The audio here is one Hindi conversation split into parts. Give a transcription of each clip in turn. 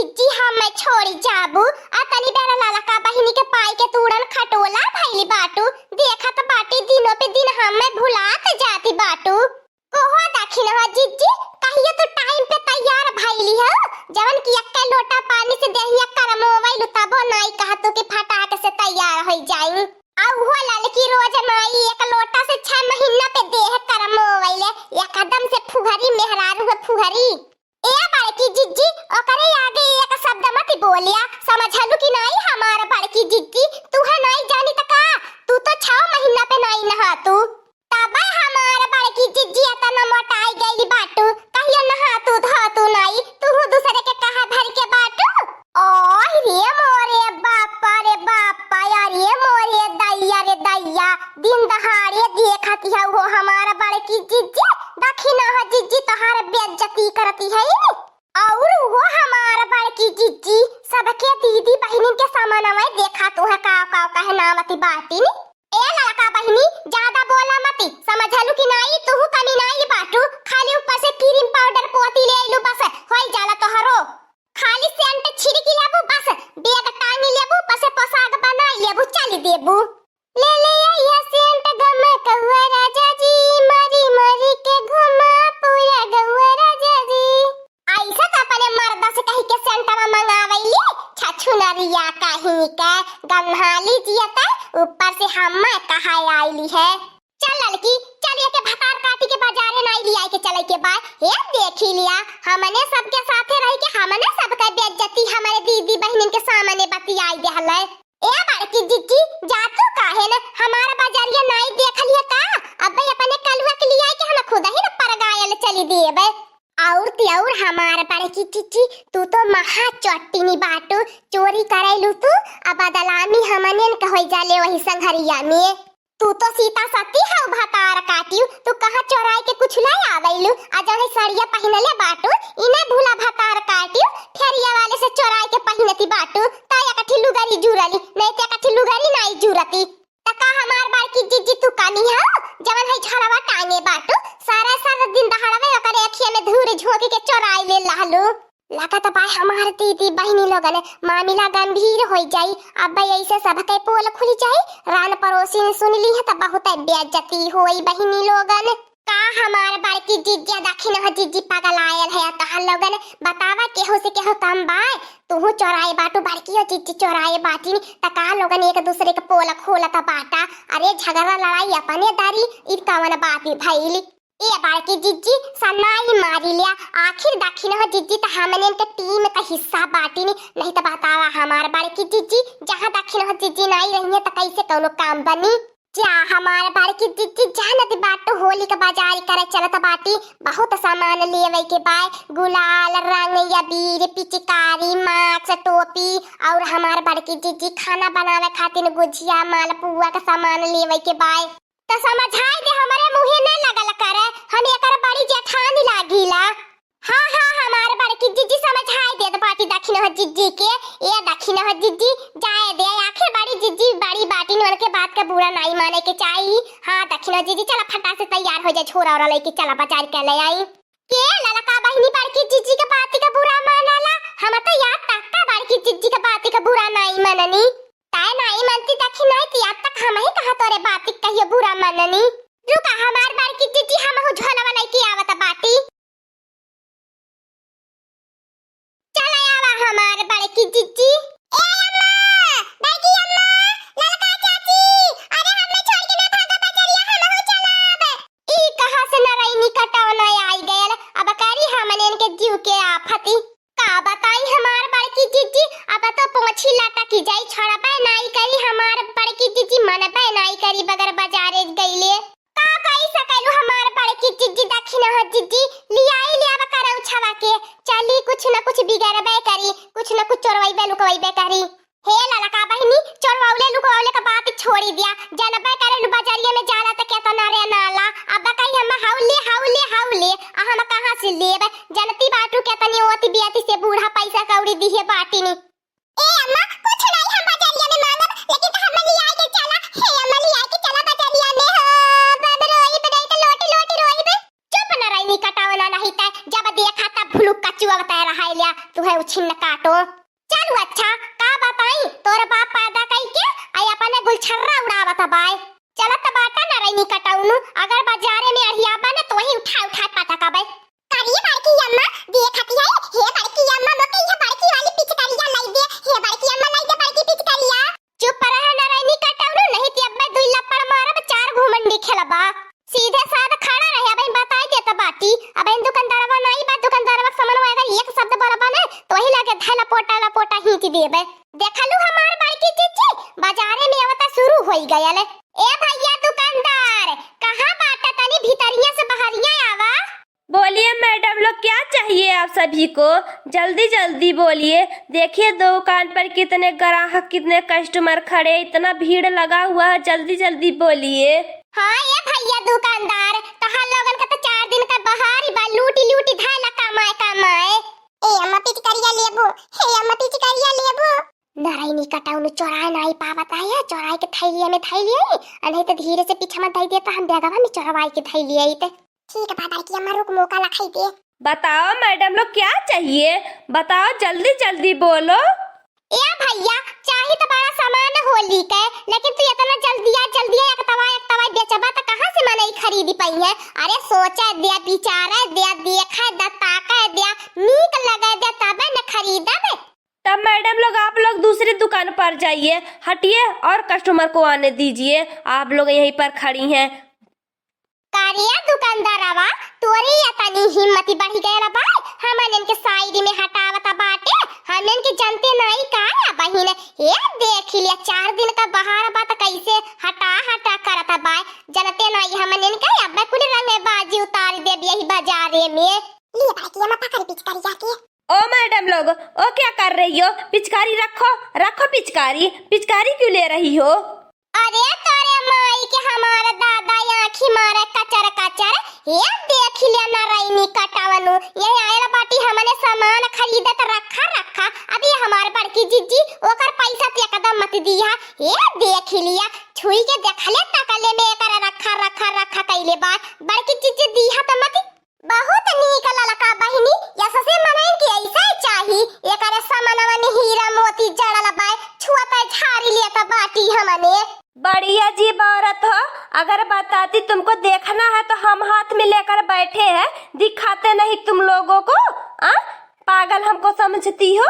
जिज्जी हम मैं छोड़ी जाबू आ तनी बेरा लाला का बहिनी के पाई के तूड़न खटोला भइली बाटू देखा तो बाटी दिनों पे दिन हम मैं भुलात जाती बाटू कोहो दाखिन हो जिज्जी कहियो तो टाइम पे तैयार भइली हो जवन की एक लोटा पानी से देहिया करमोवैलु तबो नाई कहतो के फटाक से तैयार हो जाई आ वो लड़की रोज नाई एक लोटा से 6 महीना पे देह करमोवैले एकदम से फुहरी मेहरारू है फुहरी ए बड़की जिज्जी ओकरे आगे एक शब्द मत बोलिया समझलू कि नहीं हमारा बड़की जिज्जी तू है नहीं जानी त का तू तो 6 महीना पे नहीं नहा तू तब हमारा बड़की जिज्जी इतना मोटाई गईली बाटू कहियो नहा तू धा तू नहीं तू दूसरे के कहा भर के बाटू ओए रे मोरे बापा यार ये मोरे दैया दिन दहाड़े देखती है वो हमारा बड़की जिज्जी दखिना है जिज्जी तोहार बेइज्जती करती है और वो हमारा बड़की जिज्जी सबके दीदी बहनी के सामने में देखा तो है का कहना मती बाटी नी ए लड़का बहनी ज्यादा बोला मती समझलू कि नहीं तू कमी नहीं बाटू खाली ऊपर से क्रीम पाउडर पोती ले लू बस होई जाला तोहरो खाली सेंट छिड़की लेबू बस बेग टांगी लेबू बस पोशाक बनाई लेबू चली देबू ले ये सेंट गम कहुआ राजा जी मरी के घुमा पूरा गहुआ राजा जी ऐसा तो अपने मर्द से कही के सेंटवा मंगावैली छछु नरिया कहीं के गन्हाली जियता ऊपर से हम कहा आईली है चल लड़की चलिए के भतार काटी के बाजारे नहीं लिया के चले के बाद ये देख ही लिया हमने सबके साथे रह के हमने सबका बेइज्जती हमारे दीदी बहन के सामने बतियाई देहले ए बड़की जिज्जी जा तू काहे न हमारा बाजारिया नहीं देख लिया का अब अपने कलुआ के लिए के हम खुद ही न परगायल चली देबे और हमारा बड़की जिज्जी तू तो महा चट्टीनी बाटू चोरी करैलू तू अब बदलामी हमने न कहै जाले वही संघरिया में तू तो सीता सती है भतार काटियो तू कहां चोराई के कुछ लाई आवैलू आ जहे साड़िया पहिनले बाटू इने भूला भतार काटियो फेरिया वाले से चोराई के पहिनती बाटू ता या कठी लुगारी जुराली नहीं ते कठी लुगारी नहीं जुरती तका हमार बड़की जिज्जी तू कानी है जवन है छड़वा टांगे बाटू सारा दिन दहाड़वे ओकर अखिया में धूर झोंक के चोराई ले लालू लगा तो भाई हमारे दीदी बहनी लोगन मामला गंभीर हो जाई अब ऐसे सब के पोल खुल जाई रान पड़ोसी ने सुन ली है तो बहुत बेइज्जती होई बहनी लोगन का हमारे बड़की जिज्जी दखिन हो जिज्जी पागल आयल है तहां लोगन बतावा केहो से केहो कम बाय तू चोराए बाटू बड़की हो जिज्जी चोराए बाटी त का लोगन एक दूसरे के पोल खोलत बाटा अरे झगड़ा लड़ाई अपने दारी इ कवन बात भइली ए बड़की जिज्जी सन्नाई मारी लिया आखिर दखिन हो जिज्जी त हमने के टीम का हिस्सा बाटी नहीं तो बतावा हमार बड़की जिज्जी जहां दखिन हो जिज्जी नहीं रही त कैसे कोनो काम बनी जा हमार बड़की जिज्जी जानत बाटो होली का बाजार करे चलत बाटी बहुत सामान लेवे के बाय गुलाल रंग या बीर पिचकारी माछ टोपी और हमार बड़की जिज्जी खाना बनावे खातिर गुजिया मालपुआ का सामान लेवे के बाय तो समझाई दे हमारे मुंहे न लगल करे हम एकर बड़ी जेठानी लागिला हां हमारे बड़की जिज्जी समझाई दे बाटी दखिन हो जिज्जी के ए दखिन हो जिज्जी जाए दे आखिर बड़ी जिज्जी बड़ी बाटी नोन के बात का बुरा नहीं माने के चाहिए हां दखिन हो जिज्जी चला फटा से तैयार हो जा छोरा और लेके चला बाजार के ले आई के ललका बहनी बड़की जिज्जी के बात का बुरा मानला हम तो याद तक बड़की जिज्जी के बात का बुरा नहीं माननी ताई नहीं मानती दखिन नहीं कि अब तक हम ही कहा तोरे बात कहियो बुरा माननी रुका हमार बड़की जिज्जी हम हो झोलवा लेके आवत बाटी हमारे बड़की जिज्जी ए अम्मा बड़की अम्मा ललका चाची अरे हमने छोड़ के ना भागा बजरिया हम हो चलाब ई कहां से नरैनी कटौना आई गयल अब करी हमने इनके जीव के आफती का बताई हमार बड़की जिज्जी अब तो पोंछी लाटा की जाई छोड़ा पे नहीं करी हमार बड़की जिज्जी मन पे नहीं करी बगर बाजारे गईले का कई सकलू हमार बड़की जिज्जी दखिन हो जिज्जी लियाई ले अब करौ छवा के चली कुछ न कुछ बिगड़बे करी कुछ न कुछ चोरवाइबे लुकवाइबे करी हे ललका बहनी चोरवाउले लुकवाउले का बात छोड़ी दिया जनबे करे बाजारिया में जाला त केतना रे नाला अब कहीं हम हाउले आ हम कहां से लेब जनती बाटू केतनी ओती बियाती से बूढ़ा पैसा कौड़ी दिए बाटी नी ए अम्मा कुछ नहीं हम बाजारिया में मांगब लेकिन तो हम लिया के चला हे अम्मा लिया के चला बाजारिया में हां बाबा रोई बदाई त लोटी रोई बे चुप न रही कटावला नहीं त जब देखा तब भुलुक कचुआ बता रहा है लिया तू है छिन्न काटो। चलू अच्छा का बताई तोर बाप पैदा कई के आई अपने गुलछर्रा उड़ावत बाय। चलत बाटा न रही कटाउनु अगर बाजारे में अढ़िया बने तो वही उठा उठा पटका बाय। करिए बड़की अम्मा देखती है हे बड़की अम्मा मके ये बड़की वाली पिचकारिया लाई दे हे बड़की अम्मा लाई दे बड़की पिचकारिया। चुप रह न रही कटाउनु नहीं ती अब्बे दुई लपड़ मारब 4 घुमंडी खेलबा। सीधे साधा खड़ा रहे अब बताई देता बाटी। अब इन दुकानदारवा नहीं बा दुकानदारवा समन अगर एक शब्द बोलबा न तो वही लगे धैला पोटा हिंच देबे। देखलू हमार बड़की चीची बाजारे में आवता शुरू होई गयल। ए भैया दुकानदार कहां बाटा तनी भीतरिया से बाहरिया आवा। बोलिए मैडम लोग क्या चाहिए आप सभी को, जल्दी जल्दी बोलिए। देखिए दुकान पर कितने ग्राहक कितने कस्टमर खड़े, इतना भीड़ लगा हुआ है, जल्दी जल्दी बोलिए। हाँ ये भैया दुकानदार तहां लोगन का तो 4 दिन का बहारी बा लूटी धाला कमाए। ए अम्मा पिचकारिया लेबो हे अम्मा पिचकारिया लेबो। नारायणी कटाउनु चोराए नहीं पावत है चोराए के थैलिया में थैलिया नहीं तो धीरे से पीछे में दे देता हम बेगवा में चोरवाई के थैलिया ते। ठीक है बाबा की अम्मा रुक मौका लखाई दे। बताओ मैडम लोग क्या चाहिए, बताओ जल्दी जल्दी बोलो। ए भैया चाहिए तो बड़ा सामान होली के लेकिन तू इतना जल्दी एक तवा बेचबा तो कहां से मने खरीदी पई है। अरे सोचा दे बिचारा दे देखा द ताका दे नीक लगे दे तबे न खरीदबे। तब मैडम लोग आप लोग दूसरी दुकान पर जाइए, हटिए और कस्टमर को आने दीजिए, आप लोग यहीं पर खड़ी हैं। कारिया दुकानदारवा तोरी तनी हिम्मती बढ़ी गया बा हमन के साइड में हटावता बाटे हमन के जनते नहीं का बहिन ये देख लिया 4 दिन का बहार बा त कैसे हटा करता बा जनते नहीं हमन के अब कुल रंग बाजी उतार दे यही बाजारे में। ले बाकी हम पकड़ पिचकारी जाके। ओ मैडम लोग ओ क्या कर रही हो, पिचकारी रखो पिचकारी क्यों ले रही हो। अरे तारे माई के हमारा दादा आँखी मारे कचर ये देख लिया नारायणी कटावनु ये आयल बाटी हमने सामान खरीदे तो रखा अभी हमारे बड़की जीजी ओकर पैसा ते एकदम मत दिया ये देख लिया छुई के देखले तकले में कर रखा कइले बात बड़की जीजी दिया तो मत बहुत नीक ललका बहिनी ऐसा से मनाई के ऐसा चाही एकर सामानवा में हीरा मोती जड़ल बाय छुआता झाड़ी लेता बाटी हमने। बड़ी अजीब औरत हो, अगर बताती तुमको देखना है तो हम हाथ में लेकर बैठे हैं, दिखाते नहीं तुम लोगों को। पागल हमको समझती हो।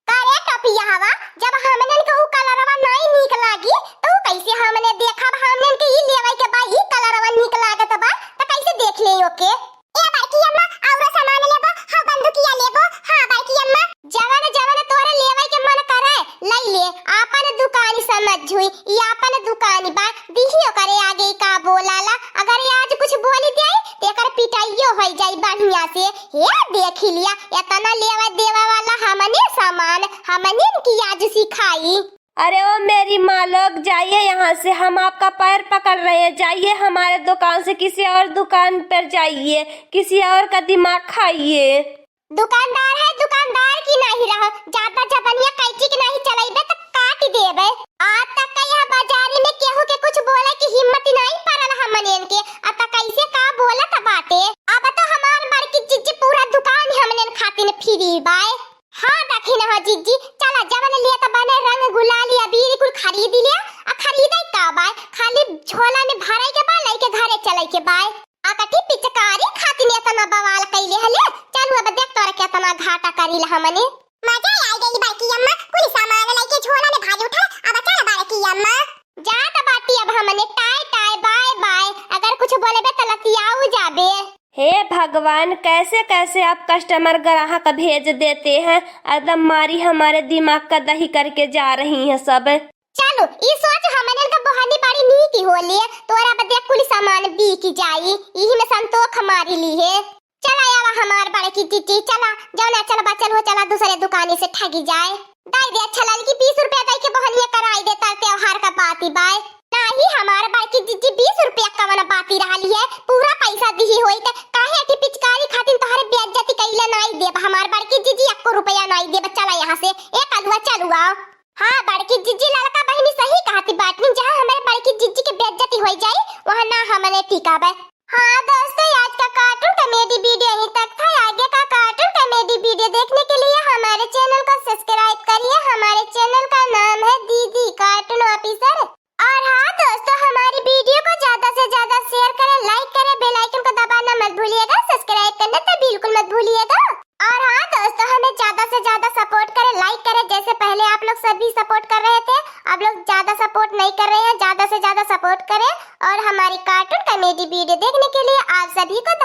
करे टोपिया हवा जब हमने के उ कलरवा नहीं नीक लागी तो कैसे हमने देखा हमने के ई लेवई के बा ई कलरवा नीक लागत बा त कैसे देख ले ओके। ए बाकी अम्मा और सामान लेबो हां बंदूकिया लेबो हां बाकी अम्मा जवन तोरे लेवई के मन करे लई ले आपन दुकान समझ हुई ई आपन दुकान बा दिहियो करे आगे का बोलाला अगर ये आज कुछ बोली दे ते कर पिटाइयो हो जाई बढ़िया से। हे देख लिया इतना लेवा देवा वाला हमने सामान हमने की आज सिखाई। अरे ओ मेरी माँ लोग जाइए यहाँ से, हम आपका पैर पकड़ रहे हैं, जाइए हमारे दुकान से किसी और दुकान पर जाइए, किसी और का दिमाग खाइए। दुकानदार है दुकानदार की नहीं रह ज्यादा जबनिया कैची की नहीं चलाइबे तो काट देबे। आज तक यह बाजार में केहू के कुछ बोले की हिम्मत नहीं पड़ल हमने के अत कैसे का बोलत बाटे। अब तो हमार बड़की जीजी पूरा दुकान हमने खातिर फ्री बाय। हाँ दखिन हो जीजी चला जवन लिए तो बने रंग गुलाल अबीर कुल खरीद लिया आ खरीदे का बाय खाली झोला में भरे के बा लेके घरे चले के बाय। आकटी पिचकारी खातिर इतना बवाल कइले हले चलू अब देख तोरा केतना घाटा करिल हमने। मजा आ गई बाकी अम्मा कुल सामान लेके झोला में भाज उठा अब चल बाकी अम्मा जा त बाटी अब हमने टाई बाय अगर कुछ बोलेबे त लतियाऊ जाबे। हे भगवान कैसे कैसे आप कस्टमर ग्राहक भेज देते हैं, एकदम मारी हमारे दिमाग का दही करके जा रही हैं सब। चलो ई सोच हमने का बहानी बड़ी नीति होली तोरा बदे कुल सामान बिक जाई यही में संतोष हमारी ली है। चला यावा हमार बड़की जीजी चला जाना चल बचल हो चला दूसरे दुकानी से ठगी जाए दाई दे अच्छा लाल की 20 रुपया दे के बहनिया कराई देता त्योहार का बाती बाय नहीं हमार बड़की जीजी 20 रुपया कवन बाती रहली है पूरा पैसा दी होई त काहे की पिचकारी खातिर तोहरे बेइज्जती कइले नहीं देब हमार बड़की जीजी 1 रुपया नहीं देब। चला यहां से एक अलुआ चलुआ। हाँ बड़की जीजी लड़का बहनी सही कहती बाटनी जहाँ हमारे बड़की जीजी की बेइज्जती हो जाए वहाँ ना हमने टिकाबे। हाँ दोस्तों आज का कार्टून कॉमेडी वीडियो यहीं तक था, आगे का कार्टून कार्टून कॉमेडी वीडियो देखने के लिए हमारे चैनल को सब्सक्राइब करिए। हमारे चैनल का नाम है दीदी कार्टून ऑफिसर। और हाँ दोस्तों, हमारी वीडियो को ज्यादा से ज्यादा शेयर करें, लाइक करें, बेल आइकन को दबाना मत भूलिएगा, सब्सक्राइब करना तो बिल्कुल मत भूलिएगा। और हाँ दोस्तों, हमें ज्यादा से ज्यादा सपोर्ट करें, लाइक करें, जैसे पहले आप लोग सभी सपोर्ट कर रहे थे। आप लोग ज्यादा सपोर्ट नहीं कर रहे हैं, ज्यादा से ज्यादा सपोर्ट करें और हमारी कार्टून कॉमेडी वीडियो देखने के लिए आप सभी को